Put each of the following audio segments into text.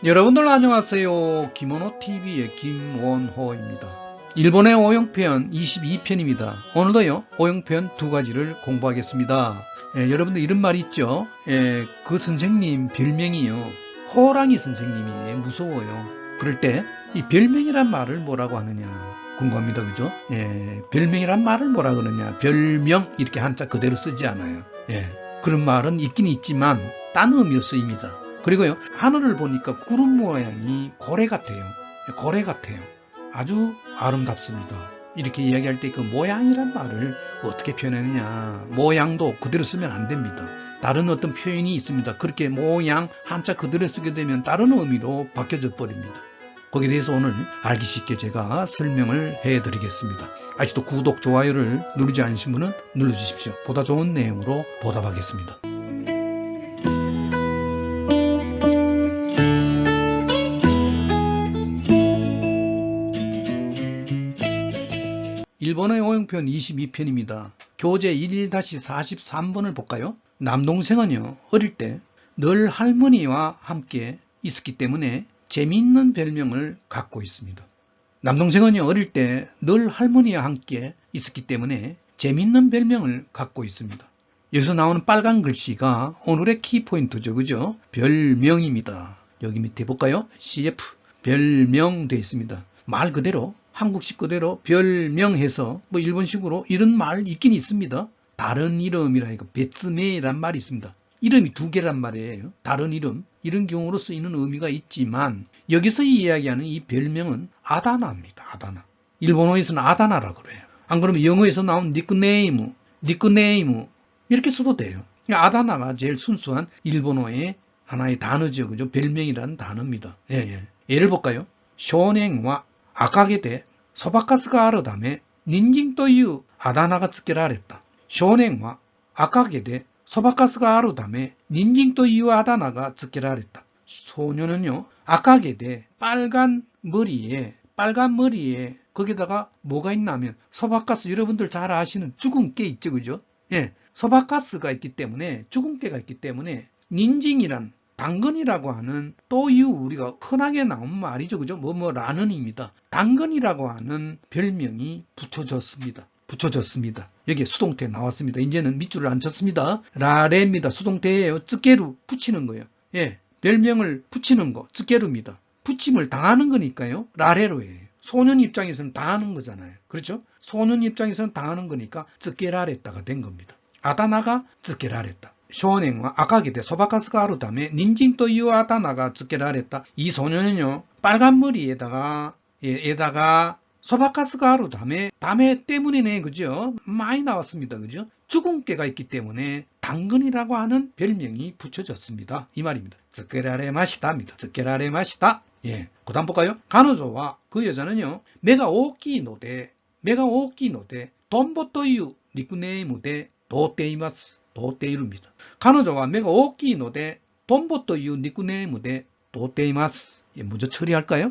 여러분들 안녕하세요. 김원호TV의 김원호입니다. 일본의 오형편 22편입니다. 오늘도요 오형편 두 가지를 공부하겠습니다. 여러분들 이런 말 있죠? 그 선생님 별명이요 호랑이 선생님이에요. 무서워요. 그럴 때 이 별명이란 말을 뭐라고 하느냐 궁금합니다. 그죠? 별명이란 말을 뭐라 그러냐, 별명 이렇게 한자 그대로 쓰지 않아요. 그런 말은 있긴 있지만 딴 의미로 쓰입니다. 그리고요 하늘을 보니까 구름 모양이 고래 같아요. 고래 같아요. 아주 아름답습니다. 이렇게 이야기할 때 그 모양이란 말을 어떻게 표현하느냐, 모양도 그대로 쓰면 안 됩니다. 다른 어떤 표현이 있습니다. 그렇게 모양 한자 그대로 쓰게 되면 다른 의미로 바뀌어져 버립니다. 거기에 대해서 오늘 알기 쉽게 제가 설명을 해드리겠습니다. 아직도 구독, 좋아요를 누르지 않으신 분은 눌러주십시오. 보다 좋은 내용으로 보답하겠습니다. 일본의 오형편 22편입니다. 교재 1-43번을 볼까요? 남동생은요 어릴 때 늘 할머니와 함께 있었기 때문에 재미있는 별명을 갖고 있습니다. 남동생은요 어릴 때 늘 할머니와 함께 있었기 때문에 재미있는 별명을 갖고 있습니다. 여기서 나오는 빨간 글씨가 오늘의 키포인트죠. 그죠? 별명입니다. 여기 밑에 볼까요? CF 별명 되어 있습니다. 말 그대로 한국식 그대로 별명해서 뭐 일본식으로 이런 말 있긴 있습니다. 다른 이름이라 이거 베츠메이란 말이 있습니다. 이름이 두 개란 말이에요. 다른 이름 이런 경우로 쓰이는 의미가 있지만 여기서 이야기하는 이 별명은 아다나입니다. 아다나. 일본어에서는 아다나라고 그래요. 안 그러면 영어에서 나온 닉네임 이렇게 써도 돼요. 아다나가 제일 순수한 일본어의 하나의 단어죠. 그죠? 별명이라는 단어입니다. 예를 볼까요? 쇼냉와 아카게데 소바카스가 아るため 닌징というあだ名がつけられた。少年は赤毛でそばかすがあるため 닌징というあだ名がつけられた。 소년은요 아카게데 빨간 머리에 거기다가 뭐가 있냐면 소바카스, 여러분들 잘 아시는 죽은 깨 있죠. 그죠? 소바카스가 있기 때문에, 죽은 깨가 있기 때문에 닌징이란 당근이라고 하는 또유, 우리가 흔하게 나온 말이죠. 그죠? 라는입니다. 당근이라고 하는 별명이 붙여졌습니다. 여기에 수동태 나왔습니다. 이제는 밑줄을 안 쳤습니다. 라레입니다. 수동태예요. 쯔게루 붙이는 거예요. 별명을 붙이는 거 쯔게루입니다. 붙임을 당하는 거니까요. 라레로예요. 소년 입장에서는 당하는 거잖아요. 그렇죠? 소년 입장에서는 당하는 거니까 쯔게라레따가 된 겁니다. 아다나가 쯔게라레따. 소년과 아카게데 소바카스가あるため 닌징というあだ名がつけられた。 이 소년은요 빨간 머리에다가 소바카스가 あるため 담에 때문이네. 그죠? 많이 나왔습니다. 그죠? 죽은 깨가 있기 때문에 당근이라고 하는 별명이 붙여졌습니다. 이 말입니다. 쯔케라레마시다입니다. 쯔케라레마시다. 그 다음 볼까요? 가노조와 그 여자는요 메가 오키노데 돈보という 닉네임で 도테이마스. 도테이루입니다. 彼女は目が大きいのでトンボというニックネームで通っています。먼저 처리할까요?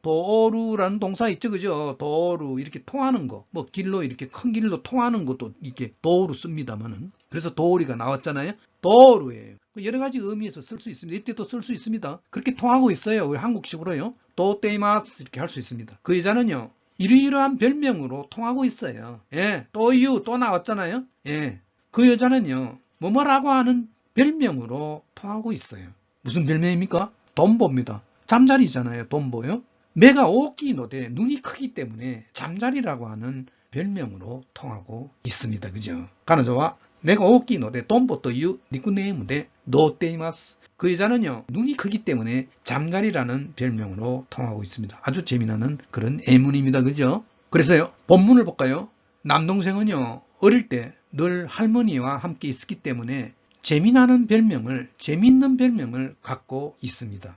도어루라는 동사 있죠. 그죠? 도어루 이렇게 통하는 거, 뭐 길로 이렇게 큰 길로 통하는 것도 이렇게 도어루 씁니다만은, 그래서 도어리가 나왔잖아요. 도어루예요. 여러 가지 의미에서 쓸 수 있습니다. 이때도 쓸 수 있습니다. 그렇게 통하고 있어요. 우리 한국식으로요. 도테이마스 이렇게 할 수 있습니다. 그 여자는요 이러이러한 별명으로 통하고 있어요. 또 나왔잖아요. 그 여자는요 뭐라고 하는 별명으로 통하고 있어요. 무슨 별명입니까? 돈보입니다. 잠자리잖아요. 돈보요. 메가 오키노데 눈이 크기 때문에 잠자리라고 하는 별명으로 통하고 있습니다. 그죠? 가노조와 메가 오키노데 돈보という 닉네임で 노테이마스. 그 여자는요 눈이 크기 때문에 잠자리라는 별명으로 통하고 있습니다. 아주 재미나는 그런 예문입니다. 그죠? 그래서요 본문을 볼까요? 남동생은요 어릴 때 늘 할머니와 함께 있었기 때문에 재미있는 별명을 갖고 있습니다.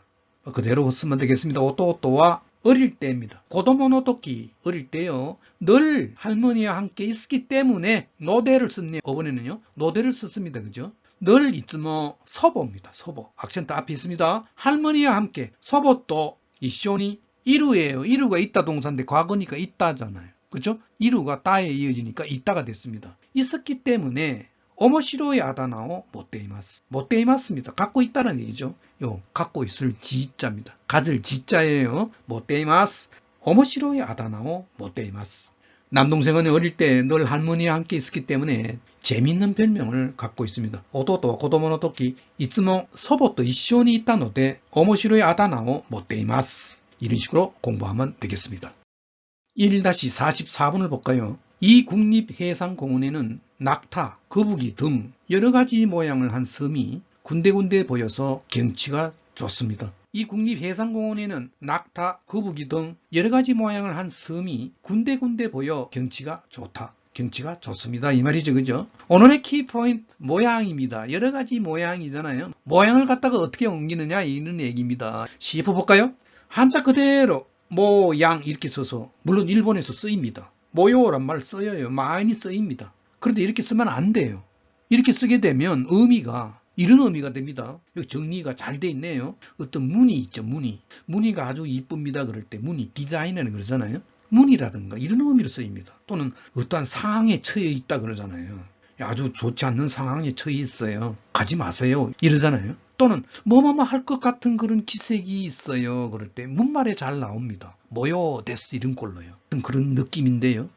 그대로 쓰면 되겠습니다. 오또오또와 어릴 때입니다. 고도모노 토끼, 어릴 때요 늘 할머니와 함께 있었기 때문에 노대를 썼네요. 이번에는요 노대를 썼습니다. 그죠? 늘 이츠모 서보입니다. 서보. 악센트 앞에 있습니다. 할머니와 함께 서보또 이쇼니 이루예요. 이루가 있다 동사인데 과거니까 있다잖아요. 그렇죠? 이루가 따에 이어지니까 있다가 됐습니다. 있었기 때문에 오모시로이 아다나오 모테이마스. 모테이마스입니다. 갖고 있다는 얘기죠. 요 갖고 있을 지자입니다. 가질 지자예요. 모테이마스. 오모시로이 아다나오 모테이마스. 남동생은 어릴 때 늘 할머니와 함께 있었기 때문에 재미있는 별명을 갖고 있습니다. 오도도 고도모노 토키 이츠모 소보토 이쇼니 있다노데 오모시로이 아다나오 모테이마스. 이런 식으로 공부하면 되겠습니다. 1-44번을 볼까요? 이 국립해상공원에는 낙타, 거북이 등 여러 가지 모양을 한 섬이 군데군데 보여서 경치가 좋습니다. 이 국립해상공원에는 낙타, 거북이 등 여러 가지 모양을 한 섬이 군데군데 보여 경치가 좋다. 경치가 좋습니다. 이 말이죠. 그죠? 오늘의 키포인트 모양입니다. 여러 가지 모양이잖아요. 모양을 갖다가 어떻게 옮기느냐 이런 얘기입니다. CF 볼까요? 한자 그대로 모양 이렇게 써서 물론 일본에서 쓰입니다. 모요란 말 써요. 많이 쓰입니다. 그런데 이렇게 쓰면 안 돼요. 이렇게 쓰게 되면 의미가 이런 의미가 됩니다. 여기 정리가 잘 돼 있네요. 어떤 무늬 있죠. 무늬가 아주 이쁩니다. 그럴 때 무늬 디자인이라는 그러잖아요. 무늬라든가 이런 의미로 쓰입니다. 또는 어떠한 상황에 처해 있다 그러잖아요. 아주 좋지 않는 상황에 처해 있어요. 가지 마세요. 이러잖아요. 또는 뭐뭐뭐 할 것 같은 그런 기색이 있어요. 그럴 때 문말에 잘 나옵니다. 모요 데스 이런 꼴로요. 그런 느낌인데요.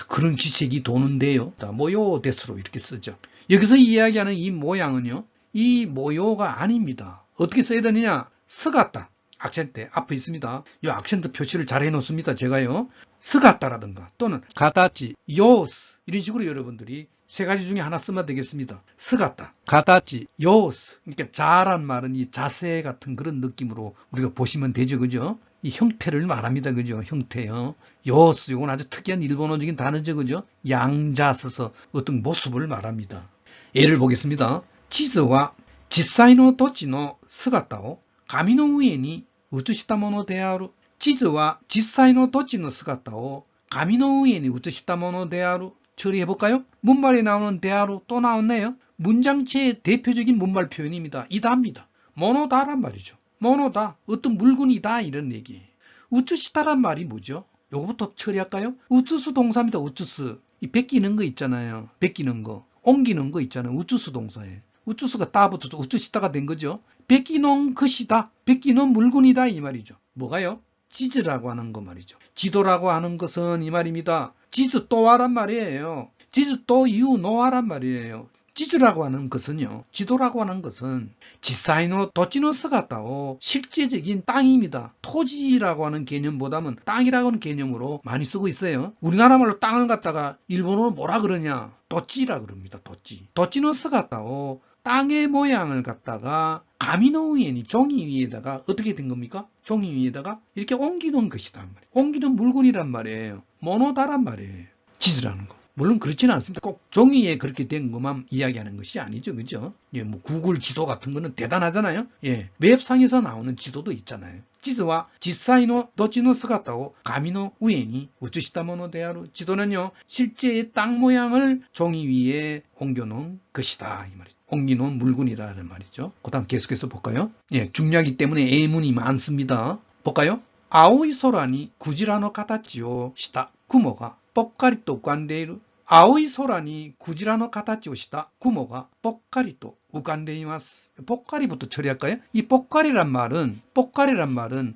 그런 기색이 도는데요. 모요 데스로 이렇게 쓰죠. 여기서 이야기하는 이 모양은요. 이 모요가 아닙니다. 어떻게 써야 되느냐? 스가타. 악센트 앞에 있습니다. 이 악센트 표시를 잘 해놓습니다. 제가요. 스가타라든가 또는 가다치, 요스 이런 식으로 여러분들이 세 가지 중에 하나 쓰면 되겠습니다. 스가타, 가다치, 요스. 그러니까 자란 말은 이 자세 같은 그런 느낌으로 우리가 보시면 되죠. 그죠? 이 형태를 말합니다. 그죠? 형태요. 요스, 이건 아주 특이한 일본어적인 단어죠. 그죠? 양자 써서 어떤 모습을 말합니다. 예를 보겠습니다. 지즈와 지사이노 도치노 스가타오 가미노 위에に映したものである。地図は実際の土地の姿を紙の上に映したものである. 처리해볼까요? 문말에 나오는 대하로 또 나왔네요. 문장체의 대표적인 문말 표현입니다. 이다입니다. 모노다란 말이죠. 모노다, 어떤 물건이다 이런 얘기예요. 우츠시다란 말이 뭐죠? 요거부터 처리할까요? 우츠스 동사입니다. 우츠스. 이 베끼는 거 있잖아요. 베끼는 거. 옮기는 거 있잖아요. 우츠스 동사에. 우츠스가 따붙어서 우츠시다가 된 거죠. 베끼놓은 것이다. 베끼놓은 물건이다 이 말이죠. 뭐가요? 지즈라고 하는 거 말이죠. 지도라고 하는 것은 이 말입니다. 지즈 또와란 말이에요. 지즈 또 이유 노아란 말이에요. 지즈라고 하는 것은요. 지도라고 하는 것은 지사이노 도치노 스가타오 실제적인 땅입니다. 토지라고 하는 개념보다는 땅이라고 하는 개념으로 많이 쓰고 있어요. 우리나라 말로 땅을 갖다가 일본어로 뭐라 그러냐? 도찌라 그럽니다. 도찌. 도치노 스가타오 땅의 모양을 갖다가 가미노 위에니 종이 위에다가 어떻게 된 겁니까? 종이 위에다가 이렇게 옮기는 것이다. 옮기는 물건이란 말이에요. 모노다란 말이에요. 지즈라는 거. 물론 그렇지는 않습니다. 꼭 종이에 그렇게 된 것만 이야기하는 것이 아니죠. 그죠? 예, 뭐 구글 지도 같은 거는 대단하잖아요. 예, 웹상에서 나오는 지도도 있잖아요. 지즈와 지사이노 도치노 스가타오 가미노 우에니 우츠시다 모노 데아루. 지도는요, 실제의 땅 모양을 종이 위에 옮겨놓은 것이다. 이 말이죠. 옮기놓은 물건이라는 말이죠. 그 다음 계속해서 볼까요? 예, 중요하기 때문에 예문이 많습니다. 볼까요? 아오이 소라니 구지라노 카타치오 시다 구모가 뻑까리 또 관데이루. 아오이 소라니 구지라노 카타치오 시다 구모가 뻑까리 또 우간데이마스. 뻑까리부터 처리할까요? 이 뻑까리란 말은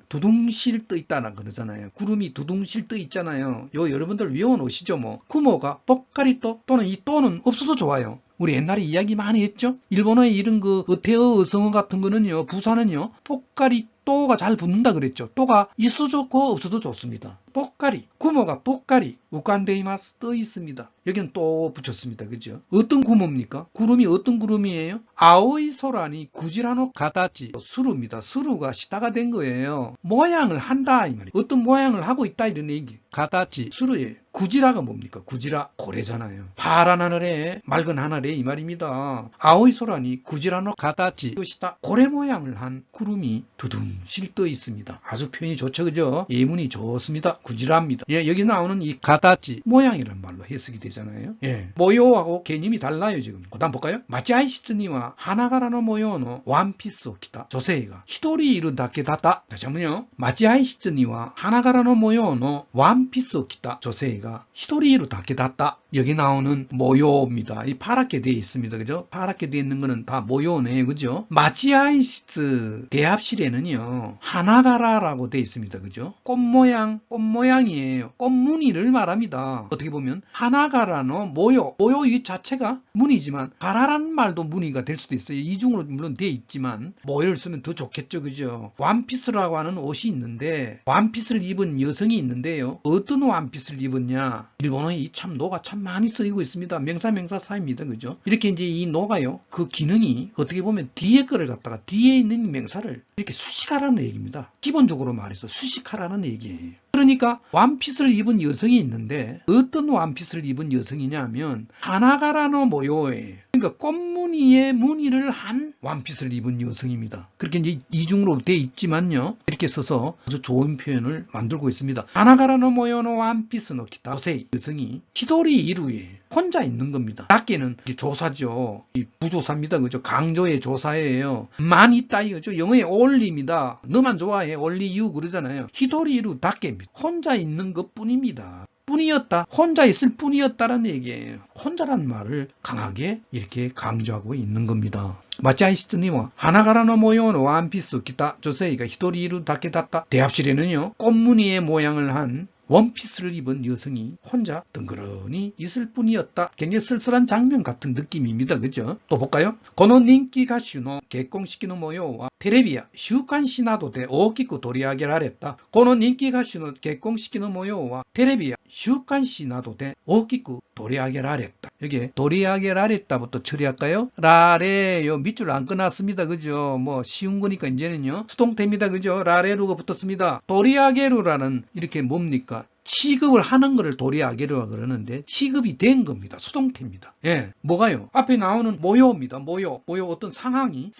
두둥실 떠 있다는 그러잖아요. 구름이 두둥실 떠 있잖아요. 요 여러분들 외워놓으시죠 뭐. 구모가 뻑까리 또 또는 이 또는 없어도 좋아요. 우리 옛날에 이야기 많이 했죠? 일본어에 이런 그 어태어 어성어 같은 거는요, 부사는요, 뻑까리 또가 잘 붙는다 그랬죠. 또가 있어도 좋고 없어도 좋습니다. 뻑까리, 구모가 뻑까리, 우간데이마스 떠 있습니다. 여기는 또 붙였습니다. 그죠? 어떤 구모입니까? 구름이 어떤 구름이에요? 아오이 소라니 구지라노 가다치. 수루입니다. 수루가 시다가 된 거예요. 모양을 한다 이 말이에요. 어떤 모양을 하고 있다 이런 얘기. 가다치, 수루예요. 구지라가 뭡니까? 구지라 고래잖아요. 파란 하늘에 맑은 하늘에 이 말입니다. 아오이 소라니 구지라노 가다치 것이다. 고래 모양을 한 구름이 두둥실 떠 있습니다. 아주 표현이 좋죠. 그죠? 예문이 좋습니다. 구지라입니다. 예, 여기 나오는 이 가다치 모양이란 말로 해석이 되잖아요. 예, 모요하고 개념이 달라요 지금. 그다음 볼까요? 마치아이시츠니와 하나가라노 모요노 원피스 오키다 조세이가 히도리 이루 다케 다다. 다시 한번요. 마치아이시츠니와 하나가라노 모요노 원피스 원피스を着た女性が一人いるだけだった. 여기 나오는 모요입니다. 이 파랗게 되어 있습니다. 그죠? 파랗게 되어 있는 거는 다 모요네. 그죠? 마치아이시트 대합실에는요, 하나가라라고 되어 있습니다. 그죠? 꽃 모양이에요. 꽃 무늬를 말합니다. 어떻게 보면 하나가라노 모요 이 자체가 무늬지만 가라라는 말도 무늬가 될 수도 있어요. 이중으로 물론 되어 있지만 모요를 쓰면 더 좋겠죠. 그죠? 원피스라고 하는 옷이 있는데 원피스를 입은 여성이 있는데요. 어떤 원피스를 입었냐? 일본어에 이 참 노가 참 많이 쓰이고 있습니다. 명사 사입니다. 그죠? 이렇게 이제 이 노가요. 그 기능이 어떻게 보면 뒤에 거를 갖다가 뒤에 있는 명사를 이렇게 수식하라는 얘기입니다. 기본적으로 말해서 수식하라는 얘기예요. 그러니까 원피스를 입은 여성이 있는데 어떤 원피스를 입은 여성이냐면 하나가라노 모요에, 그러니까 꽃무늬의 무늬를 한 원피스를 입은 여성입니다. 그렇게 이제 이중으로 되어 있지만요, 이렇게 써서 아주 좋은 표현을 만들고 있습니다. 하나가라노 모요노 원피스노 기타 요새 여성이 히도리 이루에 혼자 있는 겁니다. 닭개는 조사죠. 이 부조사입니다. 그죠? 강조의 조사예요. 만 있다 이거죠. 영어의 only입니다. 너만 좋아해 only you 그러잖아요. 히도리 이루 닭개입니다. 혼자 있는 것 뿐입니다. 뿐이었다. 혼자 있을 뿐이었다라는 얘기예요. 혼자라는 말을 강하게 이렇게 강조하고 있는 겁니다. 마치아이시트니와 하나가라노 모요의 원피스 기타 조세이가 히도리 이루 닭개 닿다. 대합실에는요, 꽃무늬의 모양을 한 원피스를 입은 여성이 혼자 덩그러니 있을 뿐이었다. 굉장히 쓸쓸한 장면 같은 느낌입니다. 그죠? 또 볼까요? この人気歌手の結婚式の模様はテレビや週刊誌などで大きく取り上げられた。この人気歌手の結婚式の模様はテレビや週刊誌などで大きく取り上げられた. 여기 도리하게라랬다부터 처리할까요? 라레요. 밑줄 안 끊었습니다. 그죠? 뭐 쉬운 거니까 이제는요, 수동태입니다. 그죠? 라레루가 붙었습니다. 도리하게루라는 이렇게 뭡니까? 취급을 하는 거를 도리하게루라 그러는데 취급이 된 겁니다. 수동태입니다. 예, 뭐가요? 앞에 나오는 모요입니다. 모요 어떤 상황이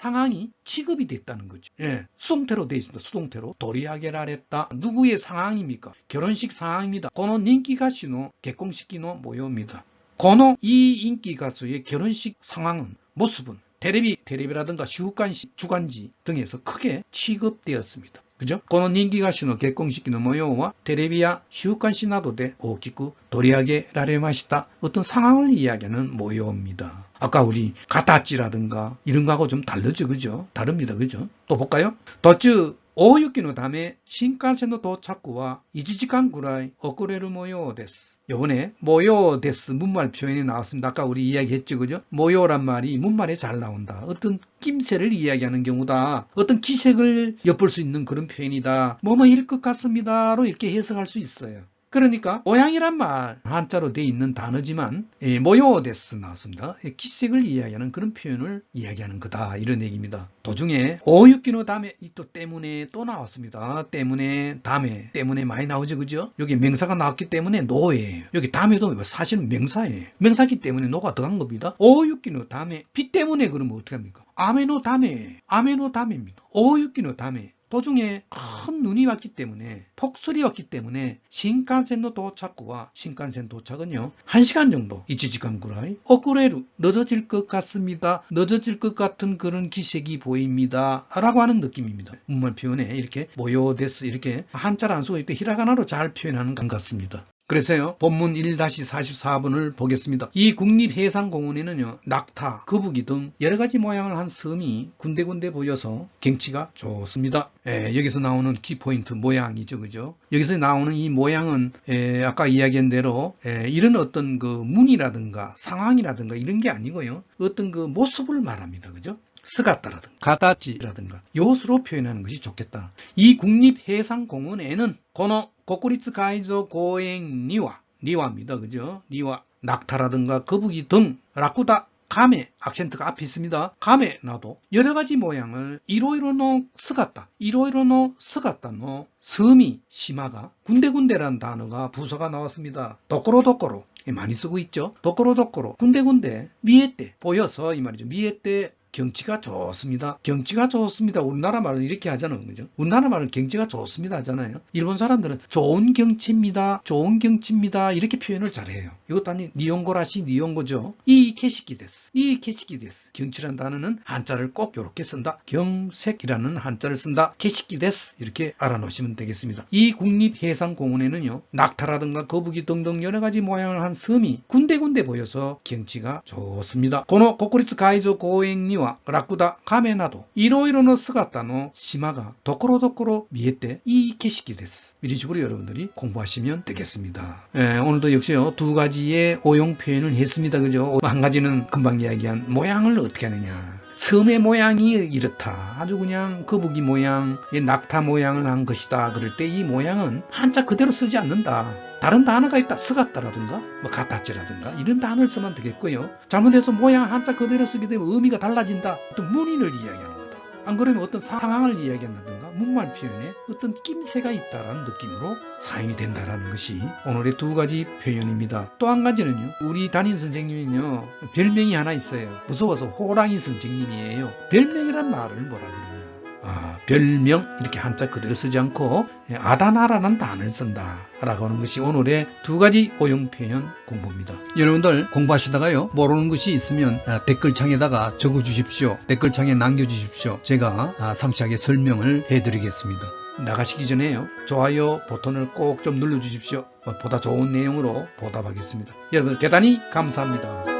취급이 됐다는 거죠. 예, 수동태로 되어 있습니다. 수동태로 도리하게라랬다. 누구의 상황입니까? 결혼식 상황입니다. この人気歌手の結婚式の模様입니다. 이 인기 가수의 결혼식 상황은, 모습은 테레비라든가週刊誌, 주간지 등에서 크게 취급되었습니다. 그죠? この人気歌手の結婚式の模様はテレビや週刊誌などで大きく取り上げられました. 어떤 상황을 이야기하는 모요입니다. 아까 우리 가타치라든가 이런 거하고 좀 다르죠. 그죠? 다릅니다. 그죠? 또 볼까요? 途中大雪のため新幹線の到着は1時間ぐらい遅れる模様です. 요번에 모요 데스 문말 표현이 나왔습니다. 아까 우리 이야기했죠. 그죠? 모요란 말이 문말에 잘 나온다. 어떤 낌새를 이야기하는 경우다. 어떤 기색을 엿볼 수 있는 그런 표현이다. 뭐뭐일 것 같습니다로 이렇게 해석할 수 있어요. 그러니까 모양이란 말, 한자로 되어 있는 단어지만 모요 데스 나왔습니다. 기색을 이야기하는 그런 표현을 이야기하는 거다, 이런 얘기입니다. 도중에 오유키노 다음에 또 때문에 또 나왔습니다. 때문에 많이 나오죠. 그죠? 여기 명사가 나왔기 때문에 노예요. 여기 다음에도 사실은 명사예요. 명사기 때문에 노가 들어간 겁니다. 오유키노 다음에 비 때문에 그러면 어떻게 합니까? 아메노 다메입니다. 오유키노 다메, 도중에 큰 눈이 왔기 때문에, 폭설이 왔기 때문에 신칸센의 도착과, 신칸센 도착은요 1시간 정도, 1시간 구라이 오쿠레루, 늦어질 것 같습니다. 늦어질 것 같은 그런 기색이 보입니다 라고 하는 느낌입니다. 문말 표현에 이렇게 모요데스, 이렇게 한자를 안 쓰고 이렇게 히라가나로 잘 표현하는 것 같습니다. 그래서요, 본문 1-44번을 보겠습니다. 이 국립해상공원에는요, 낙타, 거북이 등 여러가지 모양을 한 섬이 군데군데 보여서 경치가 좋습니다. 여기서 나오는 키포인트 모양이죠. 그죠? 여기서 나오는 이 모양은 아까 이야기한 대로 이런 어떤 그 무늬라든가 상황이라든가 이런 게 아니고요, 어떤 그 모습을 말합니다. 그죠? 스가타라든가 가타치라든가 요수로 표현하는 것이 좋겠다. 이 국립해상공원에는 고노 고쿠리츠 가이조 고행 니와입니다. 그죠? 니와, 낙타라든가 거북이 등, 라쿠다, 가메, 악센트가 앞에 있습니다. 가메 나도 여러가지 모양을 이로이로노 스가타노 섬이, 시마가, 군데군데라는 단어가 부서가 나왔습니다. 도코로 많이 쓰고 있죠. 도코로 군데군데 미에떼 보여서 이 말이죠. 미에떼 경치가 좋습니다. 경치가 좋습니다. 우리나라 말은 이렇게 하잖아요. 그죠? 우리나라 말은 경치가 좋습니다 하잖아요. 일본 사람들은 좋은 경치입니다. 좋은 경치입니다. 이렇게 표현을 잘해요. 이것도 아니 니온고라시 니온고죠. 이 캐시키 데스. 이 캐시키 데스. 경치란 단어는 한자를 꼭 이렇게 쓴다. 경색이라는 한자를 쓴다. 캐시키 데스. 이렇게 알아놓으시면 되겠습니다. 이 국립해상공원에는요. 낙타라든가 거북이 등등 여러 가지 모양을 한 섬이 군데군데 보여서 경치가 좋습니다. この国立海上公園にはラクダ、カメなどいろいろの姿の島がところどころ見えていい景色です. 이런 식으로 여러분들이 공부하시면 되겠습니다. 오늘도 역시요 2가지의 오용 표현을 했습니다. 그죠? 한 가지는 금방 이야기한 모양을 어떻게 하느냐. 섬의 모양이 이렇다. 아주 그냥 거북이 모양, 낙타 모양을 한 것이다. 그럴 때 이 모양은 한자 그대로 쓰지 않는다. 다른 단어가 있다. 쓰갔다라든가 뭐 가타치라든가 이런 단어를 쓰면 되겠고요. 잘못해서 모양 한자 그대로 쓰게 되면 의미가 달라진다. 어떤 문인을 이야기하는 거다. 안 그러면 어떤 상황을 이야기한다든가 문말 표현에 어떤 낌새가 있다라는 느낌으로 사용이 된다라는 것이 오늘의 2가지 표현입니다. 또 한 가지는요. 우리 담임 선생님은요. 별명이 하나 있어요. 무서워서 호랑이 선생님이에요. 별명이란 말을 뭐라 그러냐. 별명 이렇게 한자 그대로 쓰지 않고 아다나라는 단어를 쓴다 라고 하는 것이 오늘의 2가지 오용 표현 공부입니다. 여러분들 공부하시다가요 모르는 것이 있으면 댓글창에다가 적어주십시오. 댓글창에 남겨주십시오. 제가 상세하게 설명을 해드리겠습니다. 나가시기 전에요 좋아요 버튼을 꼭 좀 눌러주십시오. 보다 좋은 내용으로 보답하겠습니다. 여러분 대단히 감사합니다.